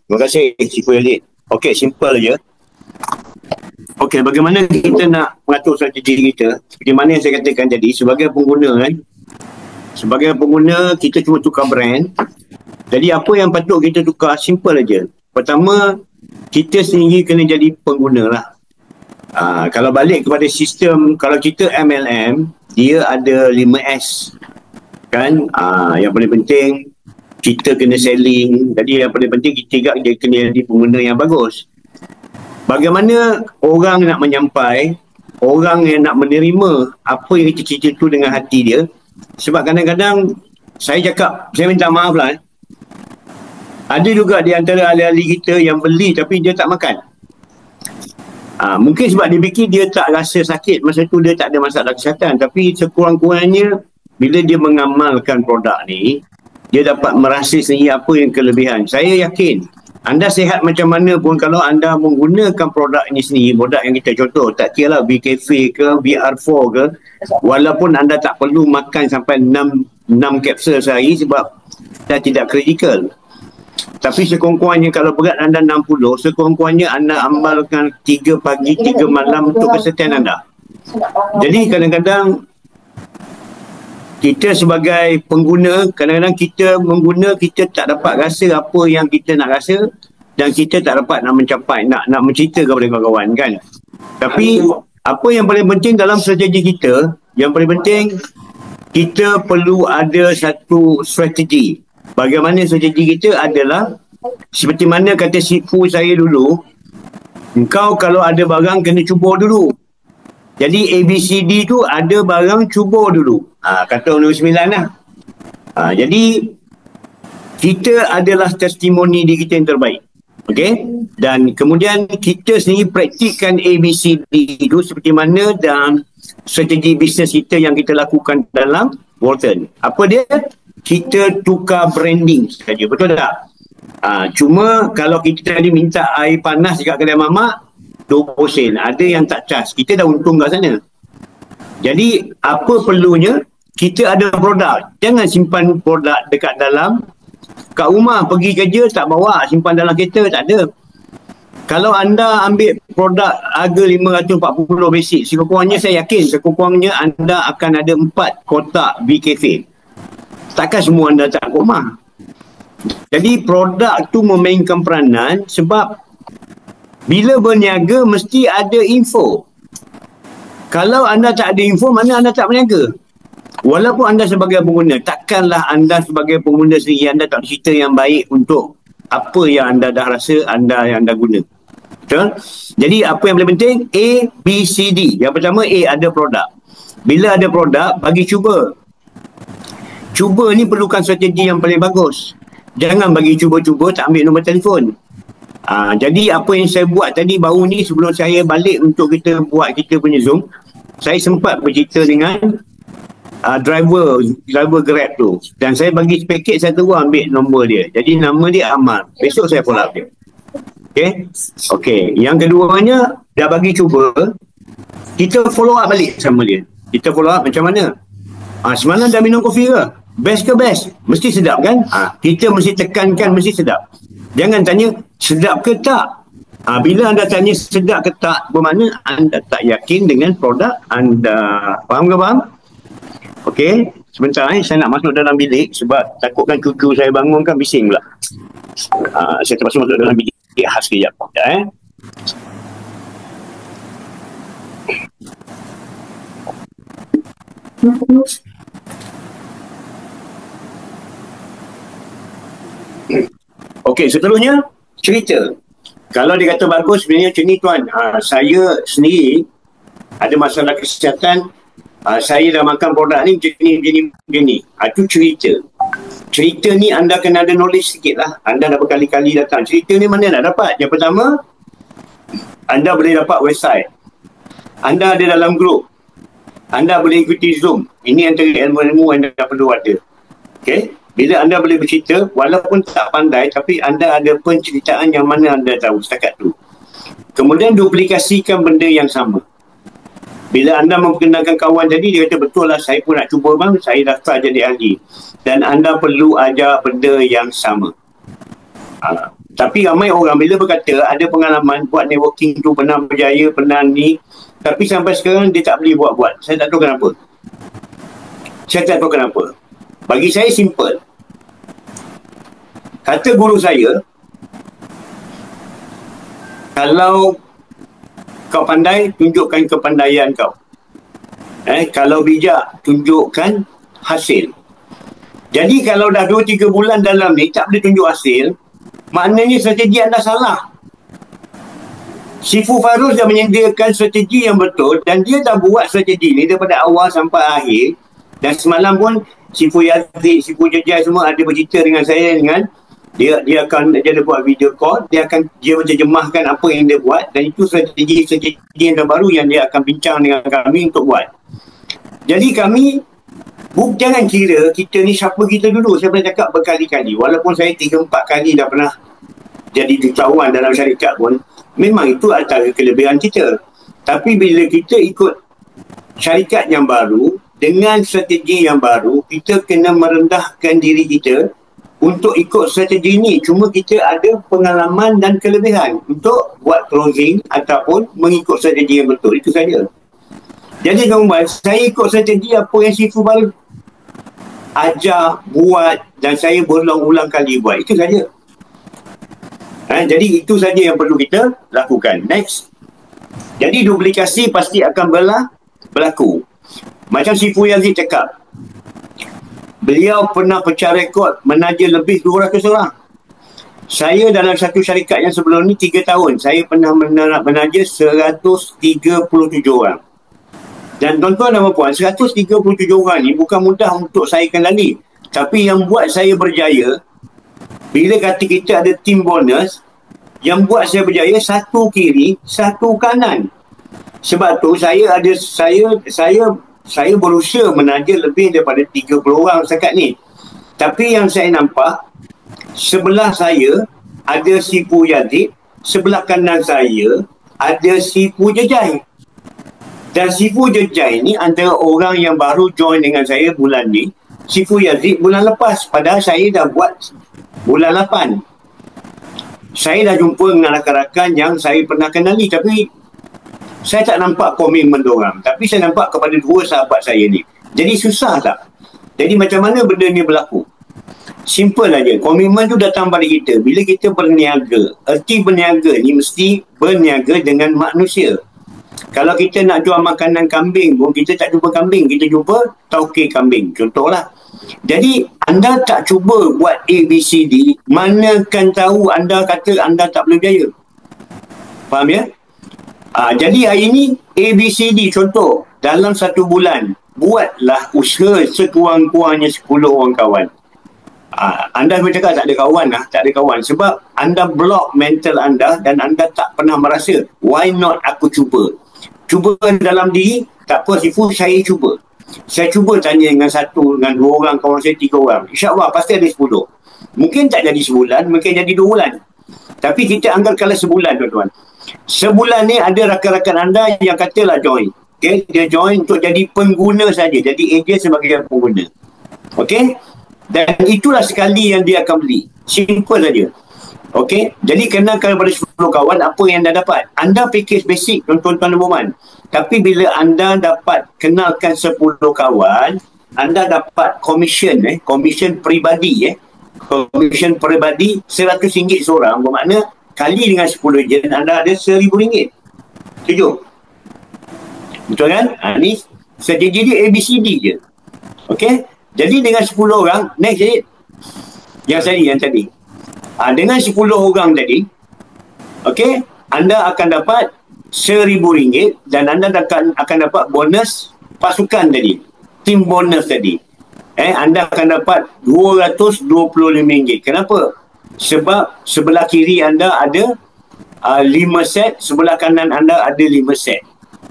Terima kasih Cikgu Yalid. Okey, simple je. Okey, bagaimana kita nak mengatur strategi kita? Seperti mana yang saya katakan tadi, sebagai pengguna kita cuma tukar brand. Jadi apa yang patut kita tukar, simple aja. Pertama, kita sendiri kena jadi pengguna lah. Kalau balik kepada sistem, kalau kita MLM, dia ada 5S. Kan? Yang paling penting, kita kena selling. Jadi yang paling penting, kita dia kena jadi pengguna yang bagus. Bagaimana orang nak menyampai, orang yang nak menerima apa yang kita cerita tu dengan hati dia. Sebab kadang-kadang, saya minta maaf lah. Ada juga di antara ahli-ahli kita yang beli tapi dia tak makan. Mungkin sebab dia fikir dia tak rasa sakit masa tu, dia tak ada masalah kesihatan. Tapi sekurang-kurangnya bila dia mengamalkan produk ni, dia dapat merasa sendiri apa yang kelebihan. Saya yakin anda sihat macam mana pun, kalau anda menggunakan produk ini sendiri, produk yang kita contoh, tak kira lah BKF ke, VR4 ke, walaupun anda tak perlu makan sampai 6 kapsul sehari sebab dah tidak kritikal. Tapi sekurang-kurangnya kalau berat anda 60, sekurang-kurangnya anda amalkan 3 pagi, 3 malam untuk kesihatan anda. Jadi kadang-kadang kita sebagai pengguna, kadang-kadang kita tak dapat rasa apa yang kita nak rasa, dan kita tak dapat nak mencapai, nak mencerita kepada kawan-kawan kan. Tapi apa yang paling penting dalam strategi kita, yang paling penting kita perlu ada satu strategi. Bagaimana strategi kita adalah seperti mana kata sifu saya dulu, engkau kalau ada barang kena cuba dulu. Jadi ABCD tu ada barang cuba dulu. Kata nombor 9 lah. Jadi kita adalah testimoni diri kita yang terbaik. Okey? Dan kemudian kita sendiri praktikkan ABCD itu seperti mana dalam strategi bisnes kita yang kita lakukan dalam Walton. Apa dia? Kita tukar branding saja. Betul tak? Cuma kalau kita tadi minta air panas dekat kedai mamak, 20 sen. Ada yang tak cas. Kita dah untung kat sana. Jadi, apa perlunya? Kita ada produk. Jangan simpan produk dekat dalam. Kat rumah, pergi kerja, tak bawa. Simpan dalam kereta, tak ada. Kalau anda ambil produk harga 540 basic, sekurang-kurangnya saya yakin, sekurang-kurangnya anda akan ada 4 kotak BKF. Takkan semua anda tak kat rumah. Jadi, produk tu memainkan peranan sebab bila berniaga, mesti ada info. Kalau anda tak ada info, mana anda tak berniaga? Walaupun anda sebagai pengguna, takkanlah anda sebagai pengguna sendiri, anda tak cerita yang baik untuk apa yang anda dah rasa, yang anda guna. Betul? Jadi, apa yang paling penting? A, B, C, D. Yang pertama, A, ada produk. Bila ada produk, bagi cuba. Cuba ni perlukan strategi yang paling bagus. Jangan bagi cuba-cuba, tak ambil nombor telefon. Jadi apa yang saya buat tadi baru ni, sebelum saya balik untuk kita buat kita punya Zoom, saya sempat bercerita dengan driver Grab tu, dan saya bagi paket, saya terus ambil nombor dia. Jadi nama dia Amal. Besok saya follow up dia. Okey. Yang keduanya, dah bagi cuba, kita follow up balik sama dia. Kita follow up macam mana? Semalam dah minum kopi ke? Best ke best? Mesti sedap kan? Kita mesti tekankan mesti sedap. Jangan tanya sedap ke tak. Bila anda tanya sedap ke tak, bermakna anda tak yakin dengan produk anda. Faham ke faham? Okey, sebentar saya nak masuk dalam bilik sebab takutkan cucu saya bangun kan bising pula. Saya terpaksa masuk dalam bilik khas kejap. Okey, seterusnya cerita. Kalau dia kata bagus, sebenarnya macam ni tuan, saya sendiri ada masalah kesihatan, saya dah makan produk ni macam ni. Itu cerita. Cerita ni anda kena ada knowledge sikit lah. Anda dah berkali-kali datang. Cerita ni mana nak dapat? Yang pertama, anda boleh dapat website. Anda ada dalam grup. Anda boleh ikuti Zoom. Ini antara ilmu-ilmu anda perlu ada. Okey? Bila anda boleh bercerita, walaupun tak pandai, tapi anda ada penceritaan yang mana anda tahu setakat tu. Kemudian duplikasikan benda yang sama. Bila anda memperkenalkan kawan tadi, dia kata betul lah, saya pun nak cuba bang, saya daftar jadi ahli. Dan anda perlu ajar benda yang sama. Tapi ramai orang bila berkata ada pengalaman buat networking tu pernah berjaya, pernah ni, tapi sampai sekarang dia tak boleh buat-buat. Saya tak tahu kenapa. Saya tak tahu kenapa. Bagi saya simple. Kata guru saya, kalau kau pandai, tunjukkan kepandaian kau. Kalau bijak, tunjukkan hasil. Jadi kalau dah 2-3 bulan dalam ni tak boleh tunjuk hasil, maknanya strategi anda salah. Syifu Farus dah menyediakan strategi yang betul dan dia dah buat strategi ni daripada awal sampai akhir. Dan semalam pun Syifu Yazid, Syifu Jejai semua ada bercerita dengan saya dengan dia ada buat video call, dia menterjemahkan apa yang dia buat dan itu strategi yang terbaru yang dia akan bincang dengan kami untuk buat. Jadi kami jangan kira kita ni siapa kita dulu. Saya pernah cakap berkali-kali, walaupun saya 3-4 kali dah pernah jadi jutawan dalam syarikat pun, memang itu antara kelebihan kita. Tapi bila kita ikut syarikat yang baru dengan strategi yang baru, kita kena merendahkan diri kita untuk ikut strategi ni. Cuma kita ada pengalaman dan kelebihan untuk buat closing ataupun mengikut strategi yang betul. Itu saja. Jadi kawan, saya ikut strategi apa yang Syifu baru ajar, buat dan saya berulang-ulang kali buat. Itu saja. Jadi itu saja yang perlu kita lakukan. Next. Jadi duplikasi pasti akan berlaku. Macam Syifu Yazid cakap, beliau pernah pecah rekod menaja lebih 200 orang. Saya dalam satu syarikat yang sebelum ni 3 tahun, saya pernah menaja 137 orang. Dan tuan-tuan dan puan, 137 orang ni bukan mudah untuk saya kendali. Tapi yang buat saya berjaya, bila kata kita ada team bonus, yang buat saya berjaya satu kiri, satu kanan. Sebab tu saya berusaha menaja lebih daripada 30 orang setakat ni. Tapi yang saya nampak, sebelah saya ada Syifu Yazid, sebelah kanan saya ada Syifu Jejai. Dan Syifu Jejai ni antara orang yang baru join dengan saya bulan ni. Syifu Yazid bulan lepas, padahal saya dah buat bulan 8. Saya dah jumpa dengan rakan-rakan yang saya pernah kenali, tapi saya tak nampak komitmen diorang. Tapi saya nampak kepada 2 sahabat saya ni. Jadi susah tak? Jadi macam mana benda ni berlaku? Simple aja. Komitmen tu datang pada kita bila kita berniaga. Erti berniaga ni mesti berniaga dengan manusia. Kalau kita nak jual makanan kambing pun, kita tak jumpa kambing, kita jumpa tauke kambing. Contohlah. Jadi anda tak cuba buat ABCD, manakan tahu anda kata anda tak boleh berjaya. Faham ya? Jadi hari ni ABCD contoh, dalam 1 bulan buatlah usaha sekurang-kurangnya 10 orang kawan. Anda bercakap tak ada kawan lah, tak ada kawan sebab anda block mental anda dan anda tak pernah merasa why not aku cuba dalam diri. Tak apa Syifu, saya cuba. Saya cuba tanya dengan 1, dengan 2 orang, kawan saya 3 orang. InsyaAllah pasti ada 10. Mungkin tak jadi sebulan, mungkin jadi 2 bulan. Tapi kita anggapkanlah sebulan tuan-tuan. Sebulan ni ada rakan-rakan anda yang katalah join. Okay? Dia join untuk jadi pengguna saja. Jadi agent sebagai pengguna. Okay? Dan itulah sekali yang dia akan beli. Simple saja. Okay? Jadi kenakan kepada 10 kawan apa yang anda dapat. Anda package basic tuan-tuan dan puan. Tapi bila anda dapat kenalkan 10 kawan, anda dapat commission peribadi. Commission peribadi RM100 seorang. Bermakna kali dengan 10 je anda ada RM1,000. Setuju? Betul kan? Ni strategi dia ABCD je. Okey? Jadi dengan 10 orang, next je. Yang tadi. Dengan 10 orang tadi, okey, anda akan dapat RM1,000 dan anda akan dapat bonus pasukan tadi. Team bonus tadi. Anda akan dapat RM225. Kenapa? Sebab sebelah kiri anda ada 5 set, sebelah kanan anda ada 5 set.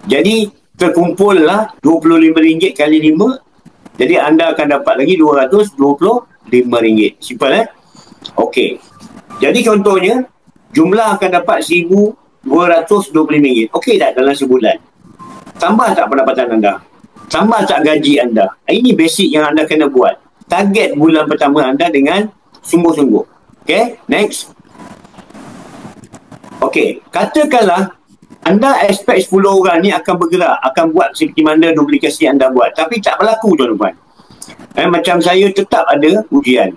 Jadi terkumpullah RM25 kali 5. Jadi anda akan dapat lagi RM225. Simple Okey. Jadi contohnya jumlah akan dapat RM1,225. Okey tak dalam sebulan? Tambah tak pendapatan anda? Tambah tak gaji anda? Ini basic yang anda kena buat. Target bulan pertama anda dengan sungguh-sungguh. Okay, next. Okey, katakanlah anda expect 10 orang ni akan bergerak, akan buat seperti mana duplikasi anda buat. Tapi tak berlaku, tuan-tuan. Macam saya tetap ada ujian.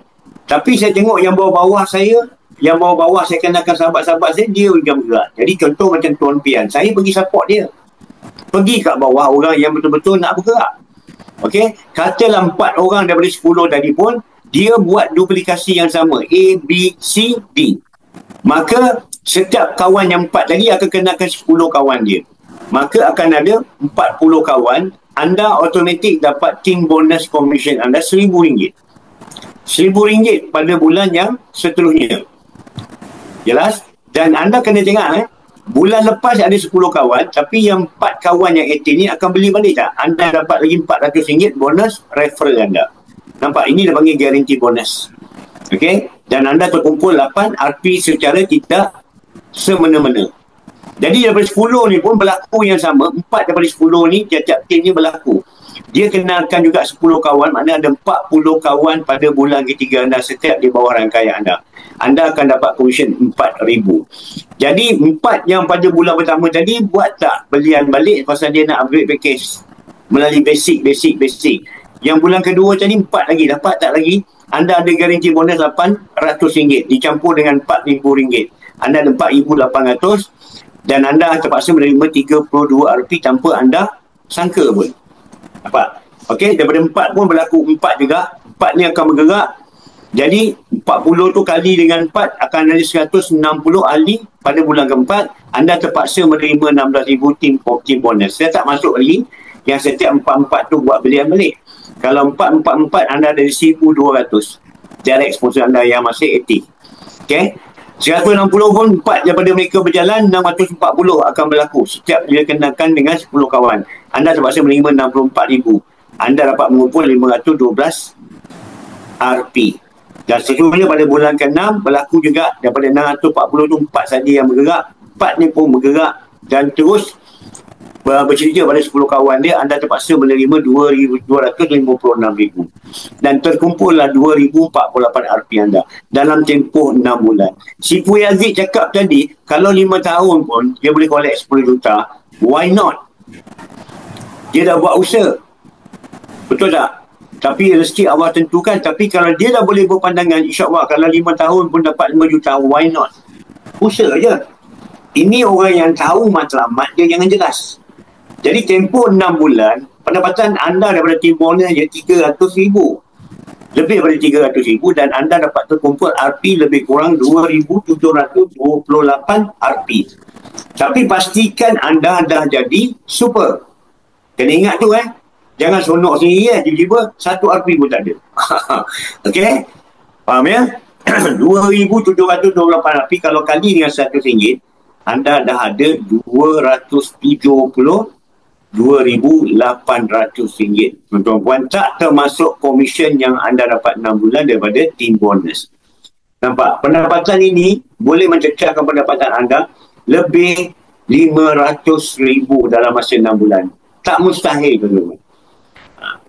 Tapi saya tengok yang bawah-bawah saya, saya kenalkan sahabat-sahabat saya, dia yang bergerak. Jadi contoh macam Tuan Pian, saya pergi support dia. Pergi kat bawah orang yang betul-betul nak bergerak. Okey, katalah 4 orang daripada 10 tadi pun, dia buat duplikasi yang sama. A, B, C, D. Maka setiap kawan yang 4 tadi akan kenakan 10 kawan dia. Maka akan ada 40 kawan. Anda automatik dapat team bonus commission anda RM1,000. RM1,000 pada bulan yang seterusnya. Jelas? Dan anda kena tengok bulan lepas ada 10 kawan, tapi yang 4 kawan yang aktif ni akan beli balik tak? Anda dapat lagi RM400 bonus referral anda. Nampak? Ini dah panggil guarantee bonus. Okey? Dan anda terkumpul 8 RP secara tidak semena-mena. Jadi daripada 10 ni pun berlaku yang sama. 4 daripada 10 ni tiap-tiap tim ni berlaku. Dia kenalkan juga 10 kawan, maknanya ada 40 kawan pada bulan ketiga anda setiap di bawah rangkaian anda. Anda akan dapat komisen RM4,000. Jadi 4 yang pada bulan pertama tadi buat tak belian balik pasal dia nak upgrade package melalui basic. Yang bulan kedua tadi 4 lagi, dapat tak lagi? Anda ada garanti bonus RM800 dicampur dengan RM4,000. Anda ada RM4,800 dan anda terpaksa menerima 32 RP tanpa anda sangka pun. Nampak? Okey, daripada 4 pun berlaku 4 juga. 4 ni akan bergerak. Jadi 40 tu kali dengan 4 akan ada 160 ahli pada bulan keempat. Anda terpaksa menerima RM16,000 team bonus. Saya tak masuk lagi yang setiap 4-4 tu buat belian balik. Kalau 4-4-4 anda ada RM1,200 direct sponsor anda yang masih aktif. Okey, 160 pun 4 daripada mereka berjalan, 640 akan berlaku setiap dia kenakan dengan 10 kawan. Anda terpaksa menerima RM64,000. Anda dapat mengumpul 512 RP. Dan seterusnya pada bulan ke-6 berlaku juga daripada 640 tu 4 saja yang bergerak. 4 ni pun bergerak dan terus bercerita pada 10 kawan dia. Anda terpaksa menerima RM2,256,000 dan terkumpullah 2,048 RP anda dalam tempoh 6 bulan. Si Puy Aziz cakap tadi, kalau 5 tahun pun dia boleh collect 10 juta, why not? Dia dah buat usaha, betul tak? Tapi rezeki Allah tentukan. Tapi kalau dia dah boleh berpandangan, insyaAllah kalau 5 tahun pun dapat 5 juta, why not? Usaha je. Ini orang yang tahu matlamat dia, jangan jelas. Jadi tempoh 6 bulan, pendapatan anda daripada tim bonus je RM300,000. Lebih daripada RM300,000 dan anda dapat terkumpul RP lebih kurang 2,728 RP. Tapi pastikan anda dah jadi super. Kena ingat tu Jangan sonok sendiri tiba-tiba 1 RP pun tak ada. Okey? Faham ya? 2,728 RP kalau kali dengan RM100, anda dah ada RM272,800. Tuan-tuan, tak termasuk komisen yang anda dapat 6 bulan daripada team bonus. Nampak? Pendapatan ini boleh mencecahkan pendapatan anda lebih RM500,000 dalam masa 6 bulan. Tak mustahil, tuan-tuan.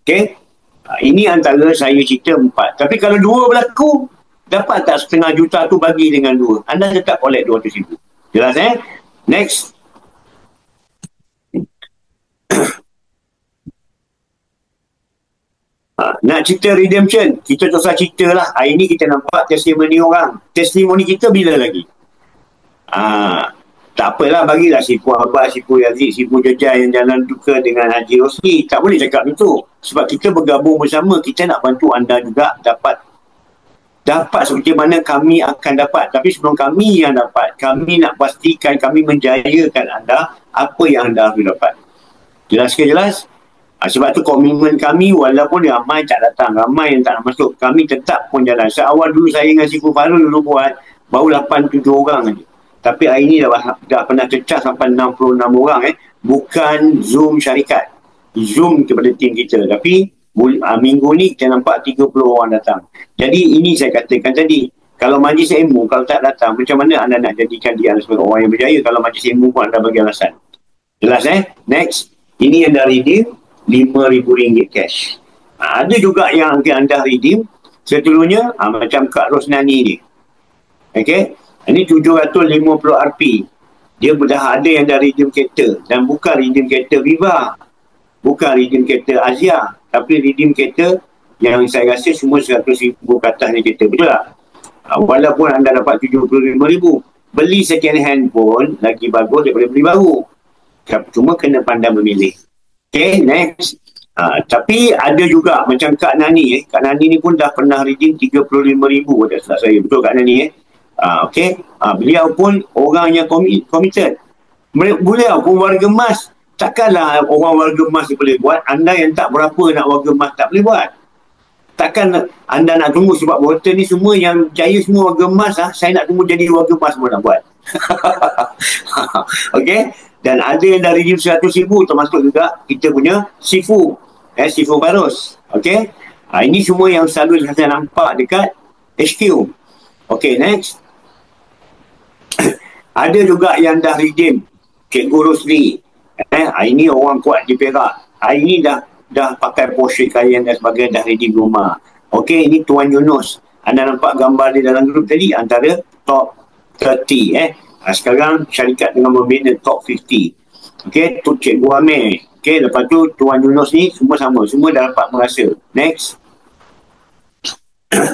Okey? Ini antara saya cerita 4. Tapi kalau 2 berlaku, dapat tak setengah juta tu bagi dengan 2? Anda tetap collect RM200,000. Jelas Next. Nak cerita redemption, kita tak usah cerita lah. Hari ni kita nampak testimoni orang. Testimoni kita bila lagi? Tak apalah, bagilah Sipu Abbas, Sipu Aziz, Sipu Jejai yang jalan duka dengan Haji Rosli. Tak boleh cakap itu. Sebab kita bergabung bersama, kita nak bantu anda juga dapat seperti mana kami akan dapat. Tapi sebelum kami yang dapat, kami nak pastikan kami menjayakan anda apa yang anda harus dapat. Jelas ke jelas? Sebab tu komitmen kami, walaupun ramai tak datang, ramai yang tak nak masuk, kami tetap pun jalan. Seawal dulu saya dengan Sifu Farul dulu buat, baru 8-7 orang saja. Tapi hari ni dah pernah cecah sampai 66 orang. Bukan Zoom syarikat. Zoom kepada tim kita. Tapi minggu ni kita nampak 30 orang datang. Jadi ini saya katakan tadi. Kalau majlis ilmu, kalau tak datang, macam mana anda nak jadikan dia sebagai orang yang berjaya kalau majlis ilmu pun anda bagi alasan? Jelas Next. Ini yang dah redeem RM5,000 cash. Ada juga yang anda redeem seterusnya macam Kak Rosnani ni. Okay? Ini 750 RP. Dia dah ada yang dari redeem kereta. Dan bukan redeem kereta Viva. Bukan redeem kereta Asia. Tapi redeem kereta yang saya rasa semua 100,000 ke atas ni kereta. Betul tak? Walaupun anda dapat 75,000. Beli second hand pun lagi bagus daripada beli baru. Cuma kena pandai memilih. Okay, next. Tapi ada juga macam Kak Nani. Kak Nani ni pun dah pernah redeem 35,000 pada saat saya. Betul Kak Nani okay. Beliau pun orang yang committed. Beliau pun warga emas. Takkanlah orang warga emas boleh buat. Anda yang tak berapa nak warga emas tak boleh buat. Takkan anda nak tunggu sebab voter ni semua yang jaya semua warga emas saya nak tunggu jadi warga emas semua nak buat. Okay. Dan ada yang dari 100,000 termasuk juga kita punya Sifu. Sifu Faros. Okay. Ini semua yang selalu saya nampak dekat HQ. Okay, next. Ada juga yang dah redeem Cikgu Rosli. Ini orang kuat di Perak. Ini dah pakai Porsche Cayenne dan sebagainya, dah redeem rumah. Okey, ini Tuan Yunus. Anda nampak gambar dia dalam grup tadi, antara top 30. Sekarang syarikat dengan membina top 50. Okey, tu Cikgu Amir. Okey, lepas tu Tuan Yunus ni semua sama. Semua dah dapat merasa. Next.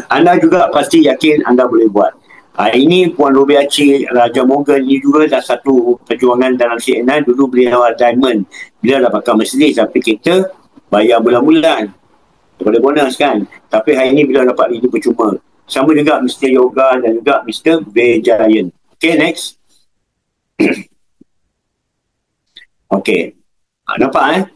Anda juga pasti yakin anda boleh buat. Ini Puan Ruby Aceh, Raja Morgan ni juga dah satu perjuangan dalam CNN. Dulu beliau Diamond. Beliau dah pakai Mercedes tapi kita bayar bulan-bulan. Daripada bonus kan. Tapi hari ni beliau dapat itu percuma. Sama juga Mr. Yoga dan juga Mr. Vejayan. Okay, next. Okay. Nampak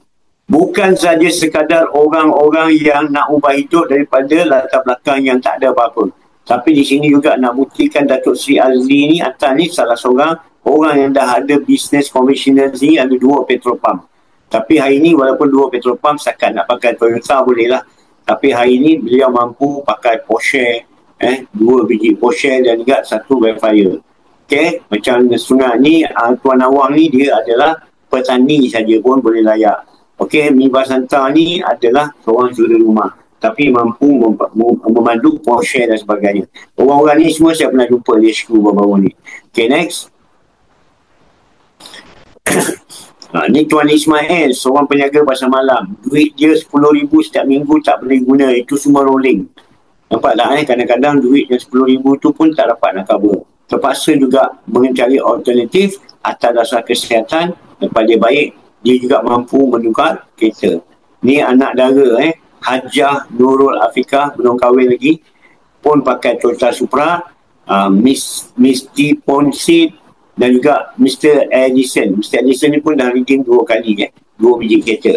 bukan saja sekadar orang-orang yang nak ubah hidup daripada latar belakang yang tak ada apa-apa. Tapi di sini juga nak buktikan Datuk Seri Azli ni, Atan ni salah seorang orang yang dah ada business commissioner ni, ada 2 petrol pump. Tapi hari ni walaupun 2 petrol pump setakat nak pakai Toyota boleh lah. Tapi hari ni beliau mampu pakai Porsche, 2 biji Porsche dan juga 1 Wildfire. Okay, macam Sungai ni, Tuan Awang ni dia adalah petani saja pun boleh layak. Okay, Mi Basanta ni adalah seorang juru rumah. Tapi mampu memandu Porsche dan sebagainya. Orang-orang ni semua saya pernah jumpa di HQ baru-baru ni. Okay, next. Ni Tuan Ismail, seorang peniaga pasar malam. Duit dia 10,000 setiap minggu tak boleh guna. Itu semua rolling. Nampak tak kadang-kadang duit yang 10,000 tu pun tak dapat nak cover. Terpaksa juga mencari alternatif atas dasar kesihatan. Lepas dia baik, dia juga mampu menukar kereta. Ni anak dara Hajah Nurul Afikah, belum kahwin lagi, pun pakai Toyota Supra, Misty Ponsit dan juga Mr. Edison. Mr. Edison ni pun dah redeem 2 kali 2 biji kereta.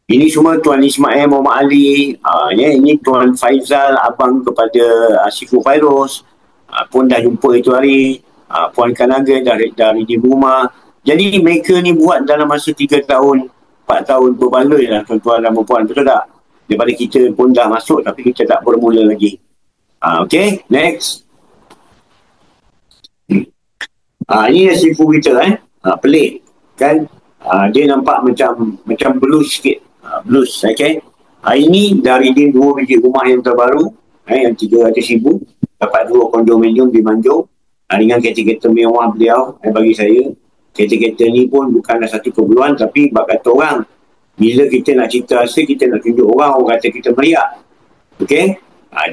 Ini semua Tuan Ismail Muhammad Ali, ini Tuan Faizal, abang kepada Sifu Fairuz, pun dah jumpa itu hari. Puan Kanaga dah redeem rumah. Jadi mereka ni buat dalam masa 3 tahun, 4 tahun berbaloi lah tuan-tuan dan puan-puan. Betul tak? Daripada kita pun dah masuk tapi kita tak bermula lagi. Okay, next. Ini Sifu kita pelik kan. Dia nampak macam blues sikit. Blues, okay. Ini dari dia 2 biji rumah yang terbaru, yang 300,000. Dapat 2 kondominium di Manjung. Dengan kereta-kereta mewah beliau bagi saya. Kereta-kereta ni pun bukanlah satu keperluan tapi bab kata orang. Bila kita nak cerita rasa, kita nak tunjuk orang kata kita meriah. Okay.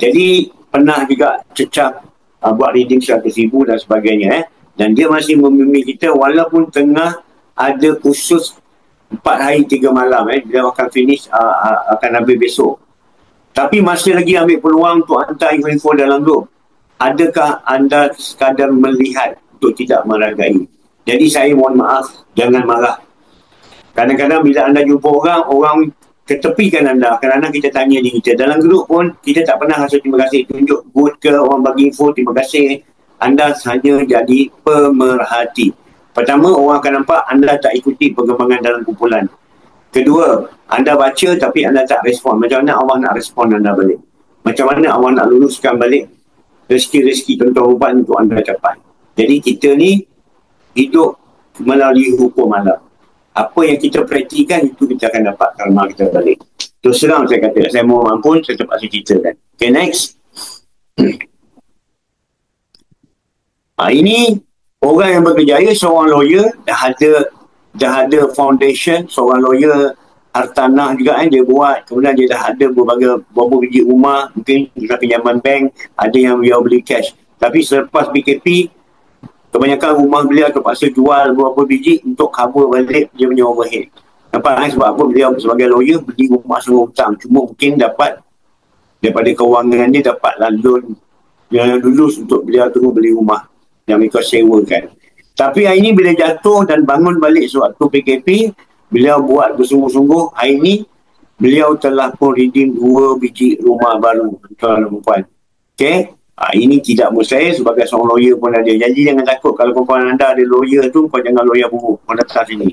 Jadi pernah juga cecah buat reading 100,000 dan sebagainya. Dan dia masih membimbing kita walaupun tengah ada khusus 4 hari 3 malam. Dia akan finish, akan habis besok. Tapi masih lagi ambil peluang untuk hantar info dalam grup. Adakah anda sekadar melihat untuk tidak meragai? Jadi saya mohon maaf, jangan marah. Kadang-kadang bila anda jumpa orang ketepikan anda. Kadang-kadang kita tanya diri kita. Dalam grup pun, kita tak pernah rasa terima kasih. Tunjuk good ke, orang bagi info, terima kasih. Anda hanya jadi pemerhati. Pertama, orang akan nampak anda tak ikuti perkembangan dalam kumpulan. Kedua, anda baca tapi anda tak respon. Macam mana Allah nak respon anda balik? Macam mana Allah nak luluskan balik rezeki-rezeki tuan-tuan untuk anda capai? Jadi kita ni hidup melalui hukum alam. Apa yang kita praktikan itu kita akan dapat karma kita balik. Terus serang saya kata, saya mohon ampun, saya terpaksa ceritakan. Okay, next. Ini orang yang berkejaya, seorang lawyer, dah ada foundation, seorang lawyer hartanah juga dia buat, kemudian dia dah ada beberapa biji rumah, mungkin juga pinjaman bank, ada yang beliau beli cash. Tapi selepas BKP, kebanyakan rumah beliau terpaksa jual beberapa biji untuk cover balik dia punya overhead. Nampak kan sebab apa beliau sebagai lawyer beli rumah semua hutang. Cuma mungkin dapat daripada kewangan dia dapatlah loan yang lulus untuk beliau terus beli rumah yang mereka sewakan. Tapi hari ini bila jatuh dan bangun balik sewaktu PKP, beliau buat bersungguh-sungguh. Hari ini beliau telah pun redeem 2 biji rumah baru, tuan dan puan. Okay? Ini tidak mustahil sebagai seorang lawyer pun ada. Jadi jangan takut kalau perempuan anda ada lawyer tu, kau jangan lawyer buruk. Kau datang sini.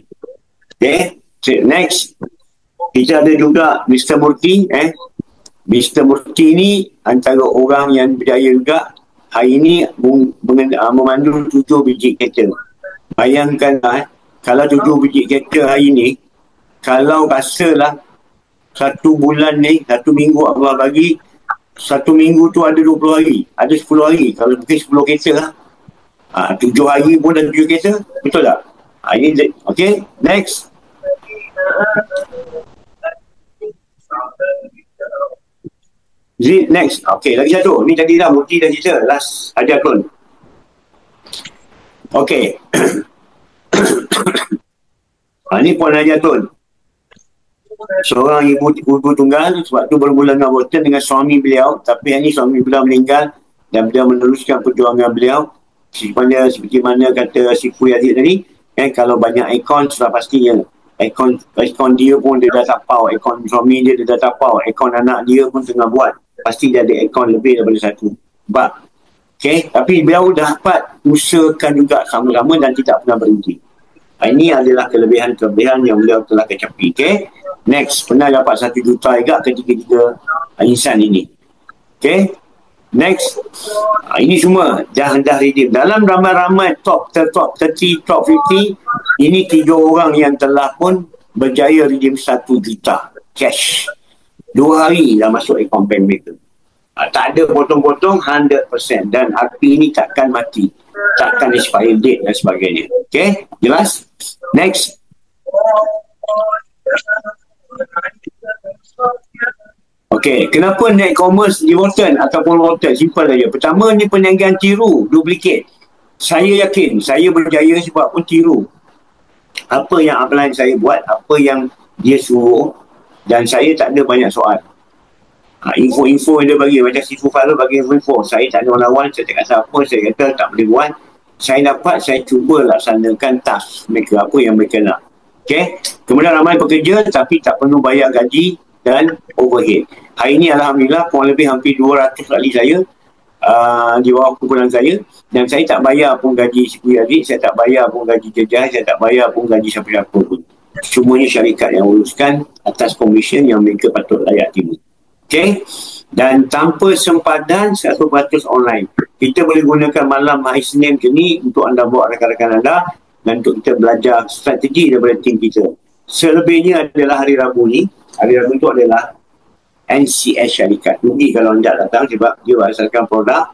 Okay? So, next. Kita ada juga Mr. Murti. Mr. Murti ni antara orang yang berjaya juga. Hari ini memandu 7 biji kereta. Bayangkan kalau 7 biji kereta hari ini, kalau rasalah 1 bulan ni, 1 minggu Allah bagi, 1 minggu tu ada 20 hari, ada 10 hari. Kalau mungkin 10 kereta lah. 7 hari pun ada 7 kereta. Betul tak? Ini, okay, next. Next. Okay, lagi satu. Ni tadi dah Murti dah cerita. Last ajar pun. Okay. Ni Puan Haji Atun. Seorang ibu tunggal, sebab tu bermula dengan abortion dengan suami beliau. Tapi hari ni suami beliau meninggal dan beliau meneruskan perjuangan beliau. Seperti mana kata si Puan Yazid tadi, kalau banyak ikon sudah pastinya. Ikon dia pun dia dah tapau, ikon suami dia dah tapau, ikon anak dia pun tengah buat. Pasti dia ada ikon lebih daripada 1. Sebab, okay, tapi beliau dapat usahakan juga sama-sama dan tidak pernah berhenti. Ini adalah kelebihan-kelebihan yang beliau telah kecapi. Okay, next, pernah dapat 1 juta juga ketiga-tiga insan ini. Okay, next. Ini semua dah redeem. Dalam ramai-ramai top 30, top 50, ini 3 orang yang telah pun berjaya redeem 1 juta cash. 2 hari dah masuk akaun bank mereka. Tak ada potong-potong 100%. Dan api ini takkan mati. Takkan expire date dan sebagainya. Okay, jelas? Next. Okay, kenapa net commerce di Walton ataupun Walton? Simple saja. Pertama ni perniagaan tiru, duplicate. Saya yakin, saya berjaya sebab pun tiru. Apa yang upline saya buat, apa yang dia suruh, dan saya tak ada banyak soal. Info-info yang dia bagi, macam Sifu Farul bagi info-info. Saya tak ada lawan, saya tak kata apa, saya kata tak boleh buat. Saya dapat, saya cuba laksanakan task mereka, apa yang mereka nak. Okay? Kemudian ramai pekerja tapi tak perlu bayar gaji dan overhead. Hari ini Alhamdulillah kurang lebih hampir 200 ahli saya di bawah kumpulan saya, dan saya tak bayar pun gaji Sifu Yazid, saya tak bayar pun gaji Jejah, saya tak bayar pun gaji siapa-siapa pun. Semuanya syarikat yang uruskan atas komisen yang mereka patut layak terima. Okay? Dan tanpa sempadan 100% online. Kita boleh gunakan malam hari Senin ke ni untuk anda buat rakan-rakan anda dan untuk kita belajar strategi daripada tim kita. Selebihnya adalah hari Rabu ni. Hari Rabu itu adalah NCS syarikat. Rugi kalau anda datang sebab dia berdasarkan produk.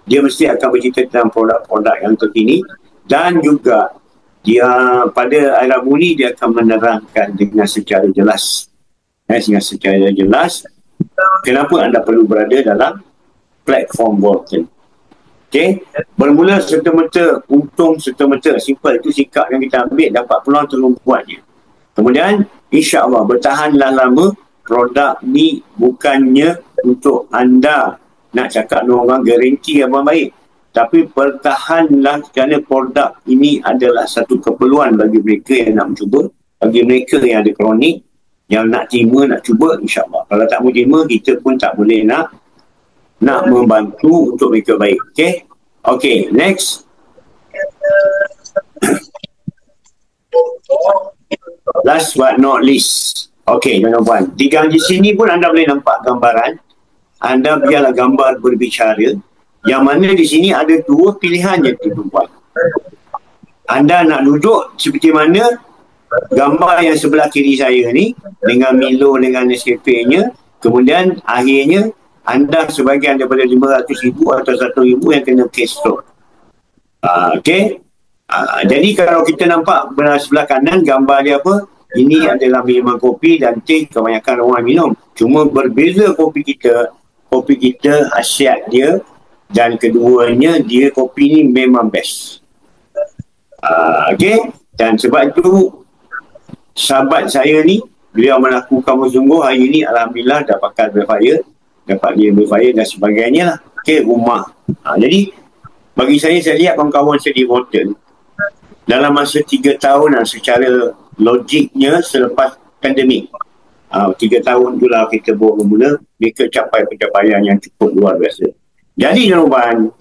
Dia mesti akan bercerita tentang produk-produk yang terkini, dan juga dia pada hari Rabu ni dia akan menerangkan dengan secara jelas. Dengan secara jelas kenapa anda perlu berada dalam platform Walton. Okay, bermula serta-merta, untung serta-merta, simple. Itu sikap yang kita ambil, dapat peluang terus buatnya. Kemudian insya-Allah bertahanlah lama. Produk ni bukannya untuk anda nak cakap dengan orang garanti yang baik, tapi bertahanlah kerana produk ini adalah satu keperluan bagi mereka yang nak mencuba, bagi mereka yang ada kronik, yang nak terima, nak cuba, insya-Allah. Kalau tak mau terima, kita pun tak boleh nak membantu untuk mereka baik. Okay? Okay, next. Last but not least. Okay, tuan-tuan. Di sini pun anda boleh nampak gambaran. Anda biarlah gambar berbicara. Yang mana di sini ada 2 pilihan je, tuan-tuan. Anda nak duduk seperti mana gambar yang sebelah kiri saya ni dengan Milo dengan Nescafe-nya, kemudian akhirnya anda sebahagian daripada 500,000 atau 1,000 yang kena case stroke. Okey. Jadi kalau kita nampak sebelah kanan gambar dia apa, ini adalah minuman kopi dan teh kebanyakan orang minum. Cuma berbeza kopi kita khasiat dia, dan keduanya dia kopi ni memang best. Okey. Dan sebab itu sahabat saya ni, beliau melakukan bersungguh hari ni, alhamdulillah dah pakai Belfire, dapat dia Belfire dan sebagainya lah. Okey, rumah. Jadi bagi saya lihat kawan-kawan saya di hotel dalam masa 3 tahun secara logiknya selepas pandemik. 3 tahun itulah kita bermula, mereka capai pencapaian yang cukup luar biasa. Jadi Nuban,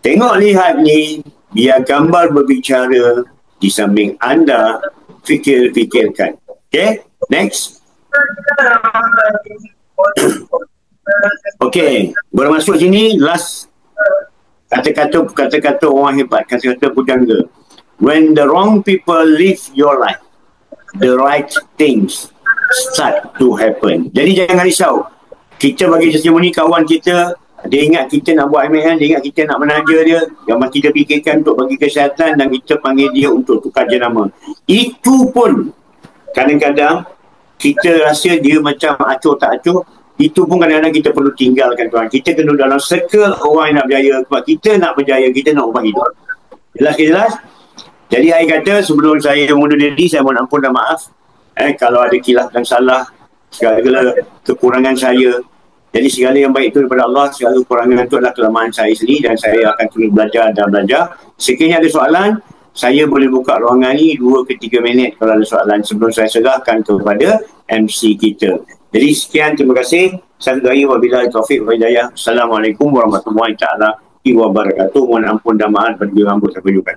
tengok lihat ni, biar gambar berbicara di samping anda, fikir-fikirkan. Okay, next. Okay, bermasuk sini, last kata-kata orang hebat, kata-kata pujangga. When the wrong people live your life, the right things start to happen. Jadi jangan risau. Kita bagi testimoni kawan kita, dia ingat kita nak buat MLM, dia ingat kita nak menaja dia, yang kita fikirkan untuk bagi kesihatan dan kita panggil dia untuk tukar jenama. Itu pun kadang-kadang kita rasa dia macam acuh tak acuh, itu pun kadang-kadang kita perlu tinggalkan tuan. Kita kena dalam circle orang yang nak berjaya, sebab kita nak berjaya, kita nak ubah hidup. Jelas? Jadi saya kata sebelum saya mengundur diri, saya mohon ampun dan maaf kalau ada khilaf dan salah, segala kekurangan saya. Jadi segala yang baik itu daripada Allah, segala kekurangan itu adalah kelemahan saya sendiri dan saya akan terus belajar dan belajar. Sekiranya ada soalan, saya boleh buka ruangan ni 2 ke 3 minit kalau ada soalan sebelum saya serahkan kepada MC kita. Jadi sekian, terima kasih. Saya doakan wabillahi taufiq wa hidayah. Assalamualaikum warahmatullahi taala wabarakatuh. Mohon ampun dan maaf pada rambut sampai jumpa.